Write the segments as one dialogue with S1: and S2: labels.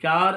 S1: 4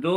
S1: 2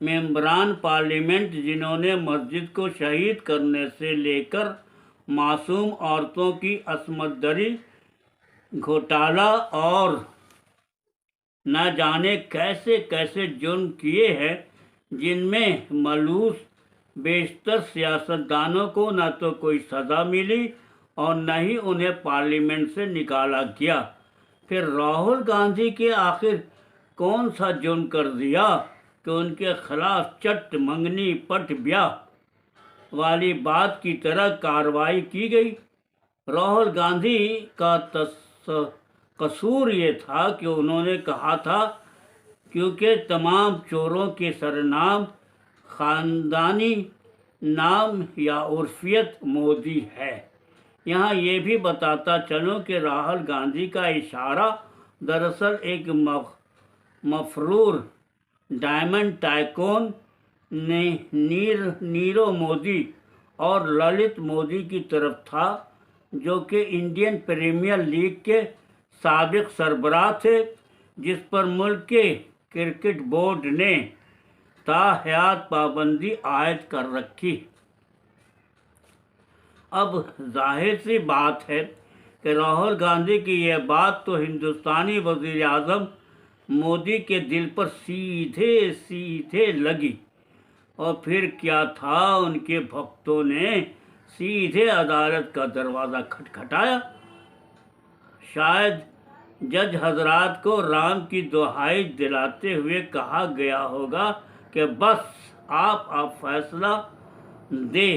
S1: ممبران پارلیمنٹ جنہوں نے مسجد کو شہید کرنے سے لے کر معصوم عورتوں کی عصمت دری، گھوٹالہ اور نہ جانے کیسے کیسے جرم کیے ہیں، جن میں ملوث بیشتر سیاستدانوں کو نہ تو کوئی سزا ملی اور نہ ہی انہیں پارلیمنٹ سے نکالا گیا، پھر راہل گاندھی کے آخر کون سا جرم کر دیا کہ ان کے خلاف چٹ منگنی پٹ بیاہ والی بات کی طرح کارروائی کی گئی؟ راہل گاندھی کا قصور یہ تھا کہ انہوں نے کہا تھا کیونکہ تمام چوروں کے سرنام خاندانی نام یا عرفیت مودی ہے۔ یہاں یہ بھی بتاتا چلوں کہ راہل گاندھی کا اشارہ دراصل ایک مفرور ڈائمنڈ ٹائکون نیرو مودی اور للت مودی کی طرف تھا، جو کہ انڈین پریمیئر لیگ کے سابق سربراہ تھے، جس پر ملک کے کرکٹ بورڈ نے تاحیات پابندی عائد کر رکھی۔ اب ظاہر سی بات ہے کہ راہل گاندھی کی یہ بات تو ہندوستانی وزیر اعظم مودی کے دل پر سیدھے لگی، اور پھر کیا تھا، ان کے بھکتوں نے سیدھے عدالت کا دروازہ کھٹکھٹایا۔ شاید جج حضرات کو رام کی دہائی دلاتے ہوئے کہا گیا ہوگا کہ بس آپ فیصلہ دے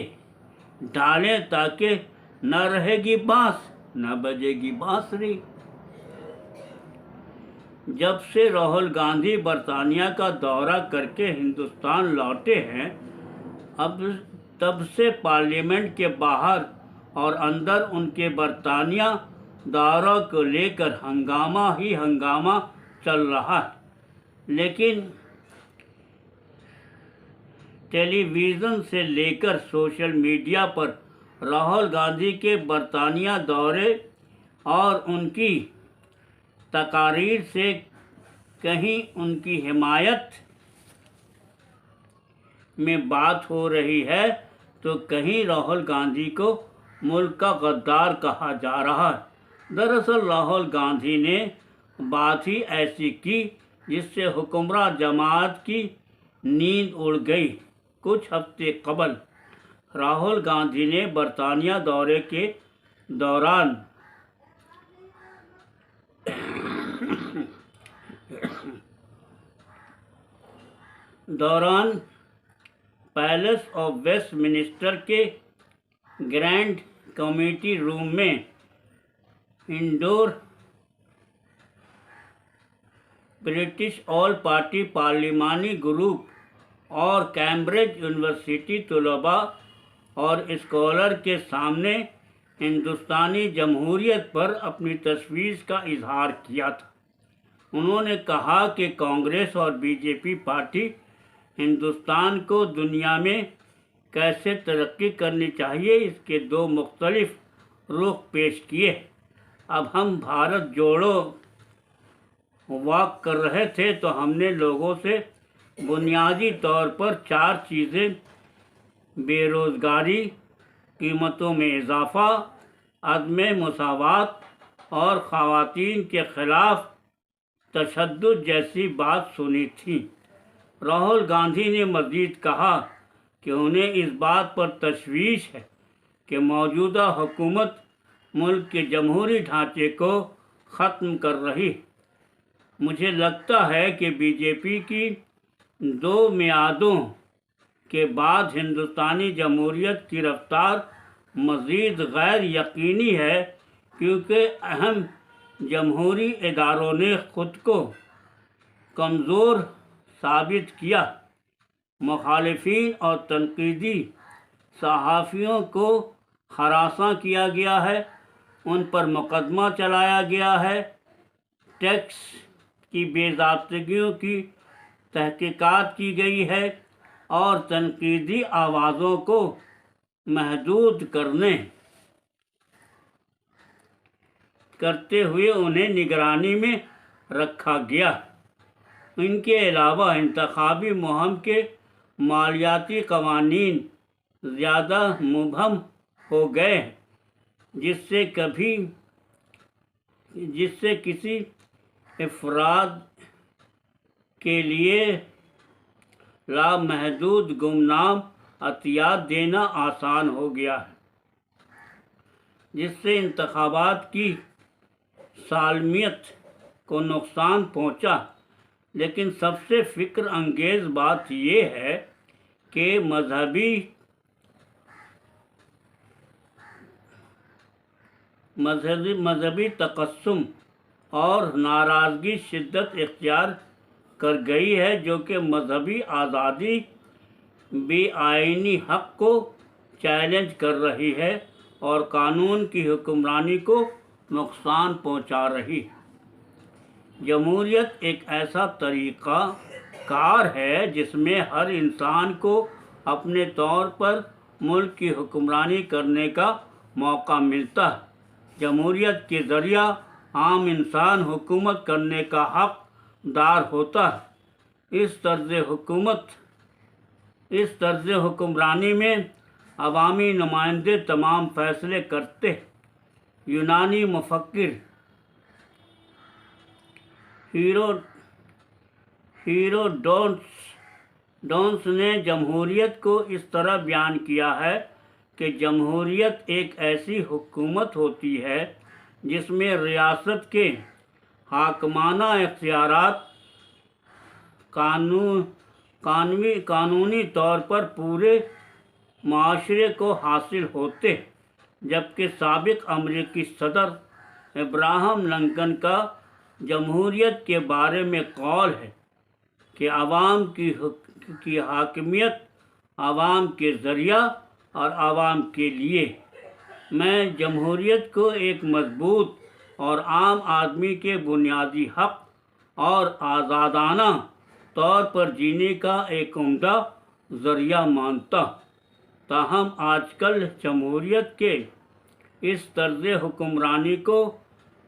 S1: ڈالیں تاکہ نہ رہے گی بانس نہ بجے گی بانسری۔ جب سے راہل گاندھی برطانیہ کا دورہ کر کے ہندوستان لوٹے ہیں، تب سے پارلیمنٹ کے باہر اور اندر ان کے برطانیہ دورہ کو لے کر ہنگامہ ہی ہنگامہ چل رہا ہے، لیکن ٹیلی ویژن سے لے کر سوشل میڈیا پر راہل گاندھی کے برطانیہ دورے اور ان کی تقاریر سے کہیں ان کی حمایت میں بات ہو رہی ہے تو کہیں راہل گاندھی کو ملک کا غدار کہا جا رہا ہے۔ دراصل راہل گاندھی نے بات ہی ایسی کی جس سے حکمراں جماعت کی نیند اڑ گئی۔ کچھ ہفتے قبل راہل گاندھی نے برطانیہ دورے کے دوران پیلس آف ویسٹ منسٹر کے گرینڈ کمیٹی روم میں انڈور برٹش آل پارٹی پارلیمانی گروپ اور کیمبرج یونیورسٹی طلباء اور اسکالر کے سامنے ہندوستانی جمہوریت پر اپنی تشویش کا اظہار کیا تھا۔ انہوں نے کہا کہ کانگریس اور B J P party Hindustan کو دنیا میں کیسے ترقی کرنی چاہیے، اس کے دو مختلف رخ پیش کیے۔ اب ہم بھارت جوڑو واک کر رہے تھے تو ہم نے لوگوں سے بنیادی طور پر 4 چیزیں: بے روزگاری، قیمتوں میں اضافہ، عدم مساوات اور خواتین کے خلاف تشدد جیسی بات سنی تھی۔ راہل گاندھی نے مزید کہا کہ انہیں اس بات پر تشویش ہے کہ موجودہ حکومت ملک کے جمہوری ڈھانچے کو ختم کر رہی ہے۔ مجھے لگتا ہے کہ بی جے پی کی 2 میعادوں کے بعد ہندوستانی جمہوریت کی رفتار مزید غیر یقینی ہے، کیونکہ اہم جمہوری اداروں نے خود کو کمزور ثابت کیا، مخالفین اور تنقیدی صحافیوں کو ہراساں کیا گیا ہے، ان پر مقدمہ چلایا گیا ہے، ٹیکس کی بے ضابطگیوں کی تحقیقات کی گئی ہے اور تنقیدی آوازوں کو محدود کرتے ہوئے انہیں نگرانی میں رکھا گیا۔ ان کے علاوہ انتخابی مہم کے مالیاتی قوانین زیادہ مبہم ہو گئے ہیں، جس سے کسی افراد کے لیے لامحدود گمنام عطیات دینا آسان ہو گیا ہے، جس سے انتخابات کی سالمیت کو نقصان پہنچا۔ لیکن سب سے فکر انگیز بات یہ ہے کہ مذہبی تقسم اور ناراضگی شدت اختیار کر گئی ہے، جو کہ مذہبی آزادی بھی آئینی حق کو چیلنج کر رہی ہے اور قانون کی حکمرانی کو نقصان پہنچا رہی ہے۔ جمہوریت ایک ایسا طریقہ کار ہے جس میں ہر انسان کو اپنے طور پر ملک کی حکمرانی کرنے کا موقع ملتا ہے۔ جمہوریت کے ذریعہ عام انسان حکومت کرنے کا حق دار ہوتا ہے۔ اس طرز حکمرانی میں عوامی نمائندے تمام فیصلے کرتے ہیں۔ یونانی مفکر ہیروڈوٹس نے جمہوریت کو اس طرح بیان کیا ہے کہ جمہوریت ایک ایسی حکومت ہوتی ہے جس میں ریاست کے حاکمانہ اختیارات قانونی طور پر پورے معاشرے کو حاصل ہوتے ہیں، جبکہ سابق امریکی صدر ابراہم لنکن کا جمہوریت کے بارے میں قول ہے کہ عوام کی حاکمیت عوام کے ذریعہ اور عوام کے لیے۔ میں جمہوریت کو ایک مضبوط اور عام آدمی کے بنیادی حق اور آزادانہ طور پر جینے کا ایک عمدہ ذریعہ مانتا ہوں۔ تاہم آج کل جمہوریت کے اس طرز حکمرانی کو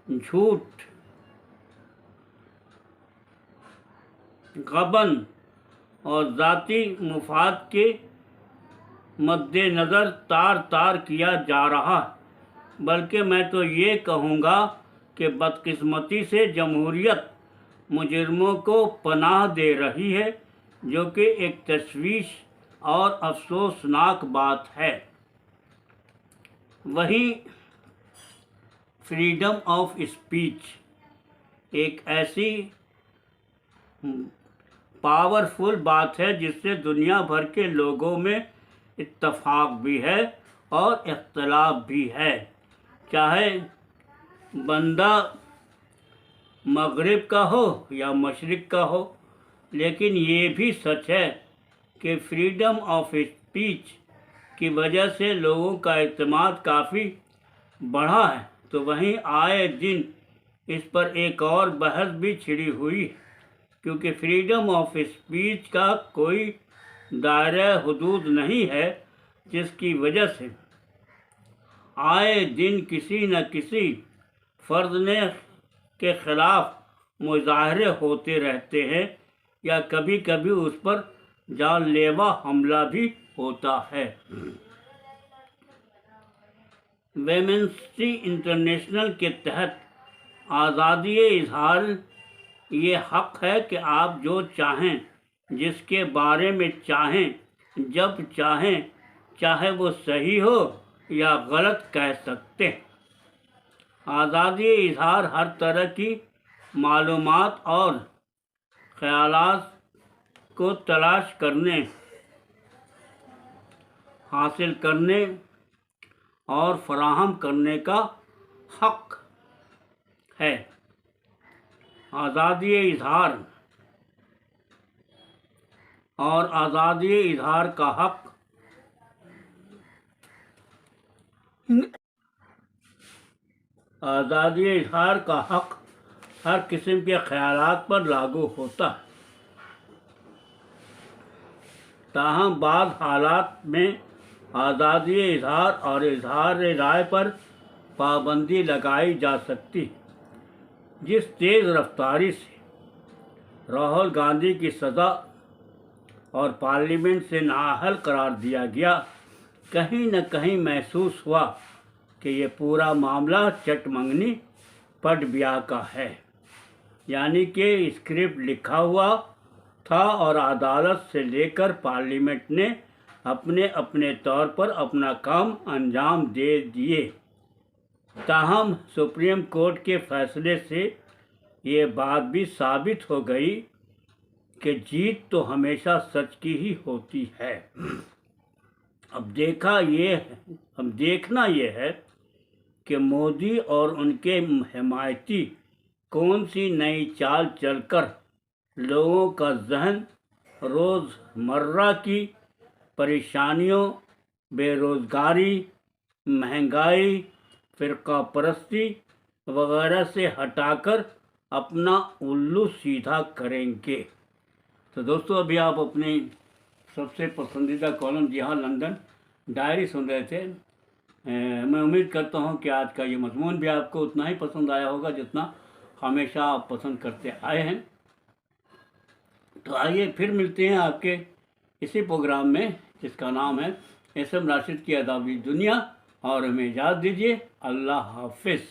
S1: جھوٹ، غبن اور ذاتی مفاد کے مد نظر تار کیا جا رہا ہے، بلکہ میں تو یہ کہوں گا کہ بدقسمتی سے جمہوریت مجرموں کو پناہ دے رہی ہے، جو کہ ایک تشویش اور افسوسناک بات ہے۔ وہیں فریڈم آف اسپیچ ایک ایسی پاورفل بات ہے جس سے دنیا بھر کے لوگوں میں اتفاق بھی ہے اور اختلاف بھی ہے، چاہے بندہ مغرب کا ہو یا مشرق کا ہو۔ لیکن یہ بھی سچ ہے کہ فریڈم آف اسپیچ کی وجہ سے لوگوں کا اعتماد کافی بڑھا ہے، تو وہیں آئے دن اس پر ایک اور بحث بھی چھڑی ہوئی ہے، کیونکہ فریڈم آف اسپیچ کا کوئی دائرہ حدود نہیں ہے، جس کی وجہ سے آئے دن کسی نہ کسی فرد کے خلاف مظاہرے ہوتے رہتے ہیں، یا کبھی کبھی اس پر جان لیوا حملہ بھی ہوتا ہے۔ ویمنسٹی انٹرنیشنل کے تحت آزادی اظہار یہ حق ہے کہ آپ جو چاہیں، جس کے بارے میں چاہیں، جب چاہیں، چاہے وہ صحیح ہو یا غلط کہہ سکتے ہیں۔ آزادی اظہار ہر طرح کی معلومات اور خیالات کو تلاش کرنے، حاصل کرنے اور فراہم کرنے کا حق ہے۔ آزادی اظہار اور آزادی اظہار کا حق ہر قسم کے خیالات پر لاگو ہوتا ہے۔ تاہم بعض حالات میں آزادی اظہار اور اظہار رائے پر پابندی لگائی جا سکتی ہے۔ جس تیز رفتاری سے راہل گاندھی کی سزا اور پارلیمنٹ سے نااہل قرار دیا گیا، کہیں نہ کہیں محسوس ہوا کہ یہ پورا معاملہ چٹ منگنی پٹ بیاہ کا ہے، یعنی کہ اسکرپٹ لکھا ہوا تھا اور عدالت سے لے کر پارلیمنٹ نے اپنے اپنے طور پر اپنا کام انجام دے دیے۔ تاہم سپریم کورٹ کے فیصلے سے یہ بات بھی ثابت ہو گئی کہ جیت تو ہمیشہ سچ کی ہی ہوتی ہے۔ اب دیکھنا یہ ہے کہ مودی اور ان کے حمایتی کون سی نئی چال چل کر لوگوں کا ذہن روز مرہ کی پریشانیوں، بے روزگاری، مہنگائی، فرقہ پرستی وغیرہ سے ہٹا کر اپنا الو سیدھا کریں گے۔ تو دوستو، ابھی آپ اپنی سب سے پسندیدہ کالم جی ہاں لندن ڈائری سن رہے تھے۔ میں امید کرتا ہوں کہ آج کا یہ مضمون بھی آپ کو اتنا ہی پسند آیا ہوگا جتنا ہمیشہ آپ پسند کرتے آئے ہیں۔ تو آئیے پھر ملتے ہیں آپ کے اسی پروگرام میں جس کا نام ہے ایس ایم راشد کی ادبی دنیا، اور ہمیں اجازت دیجیے۔ اللہ حافظ۔